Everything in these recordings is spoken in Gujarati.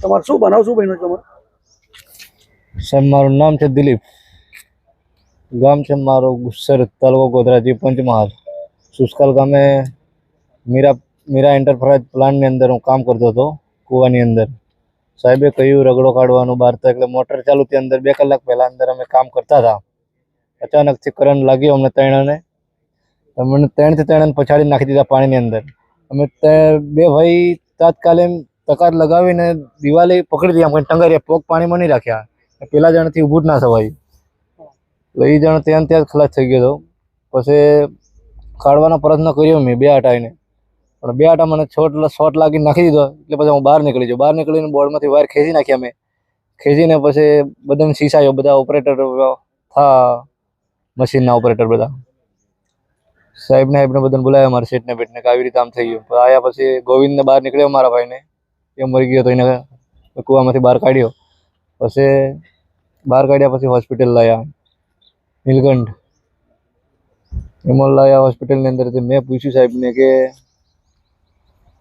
તમારું શું બનાવ શું બન્યું તમારું? સાહેબ મારું નામ છે દિલીપ, ગામ છે મારું ગુસ્સર, તાલુકો ગોધરા, પંચમહાલ. સુસ્કાલ ગામે મીરા એન્ટરપ્રાઇઝ પ્લાન્ટની અંદર હું કામ કરતો હતો, કૂવાની અંદર. સાહેબે કહ્યું રગડો કાઢવાનું બહાર, તો એટલે મોટર ચાલુ હતી અંદર. 2 કલાક પહેલાં અંદર અમે કામ કરતા હતા. અચાનકથી કરંટ લાગ્યો અમને ત્રણને. અમને ત્રણને પછાડી નાખી દીધા પાણીની અંદર. અમે 2 ભાઈ તાત્કાલિક તકાત લગાવીને દિવાલે પકડી દીધા, આમ ટંગાર્યા, પગ પાણીમાં નહીં રાખ્યા. પેલા જણથી ઊભું જ ના થવાય, એટલે એ જણ ત્યાં ખલાસ થઈ ગયો હતો. પછી કાઢવાનો પ્રયત્ન કર્યો મેં 2 આટાઈને, પણ 2 આટા મને શોર્ટ લાગી નાખી દીધો. એટલે પછી હું બહાર નીકળી ગયો. બહાર નીકળીને બોર્ડમાંથી વાયર ખેંચી નાખ્યા મેં. ખેંચીને પછી બધાને શીશાયો, બધા ઓપરેટર થા, મશીનના ઓપરેટર બધા સાહેબને બધાને બોલાવ્યા, મારા શેઠને બેટને, આવી રીતે આમ થઈ ગયું. આવ્યા પછી ગોવિંદને બહાર નીકળ્યો, મારા ભાઈને એ મરી ગયો તો એને કૂવામાંથી બહાર કાઢ્યો. પછી બહાર કાઢ્યા પછી હોસ્પિટલ લાવ્યા, નીલકંઠ એમાં લાવ્યા હોસ્પિટલની અંદરથી. મેં પૂછ્યું સાહેબને કે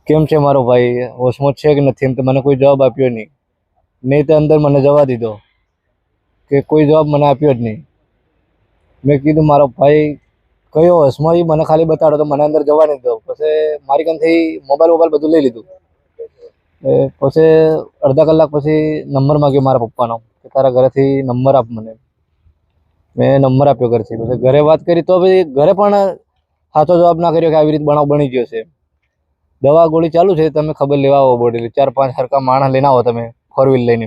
કેમ છે મારો ભાઈ, હોશમાં છે કે નથી? એમ તો મને કોઈ જવાબ આપ્યો નહીં તો અંદર મને જવા દીધો, કે કોઈ જવાબ મને આપ્યો જ નહીં. મેં કીધું મારો ભાઈ કયો હોશમાં, એ મને ખાલી બતાડો તો મને અંદર જવા નહીં દો. પછી મારી કંઈથી મોબાઈલ બધું લઈ લીધું. પછી અડધા કલાક પછી નંબર માગ્યો મારા પપ્પાનો, કે તારા ઘરેથી નંબર આપ મને. મેં નંબર આપ્યો ઘરેથી. પછી ઘરે વાત કરી તો પછી ઘરે પણ સાચો જવાબ ના કર્યો કે આવી રીતે બનાવ બની ગયો છે. દવા ગોળી ચાલુ છે, તમે ખબર લેવા આવો બોડેલી, 4-5 સરખા માણસ લઈને આવો તમે 4 વ્હીલ લઈને,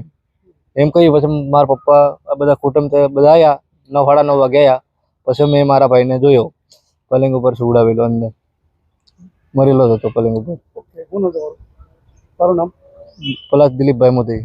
એમ કહ્યું. પછી મારા પપ્પા આ બધા કુટુંબ બધા આવ્યા, 9:30 વાગે આવ્યા. પછી મેં મારા ભાઈને જોયો, પલંગ ઉપર સુવડાવેલો, અંદર મરેલો હતો પલંગ ઉપર. તારું નામ? પલાશ દિલીપભાઈ મોદી.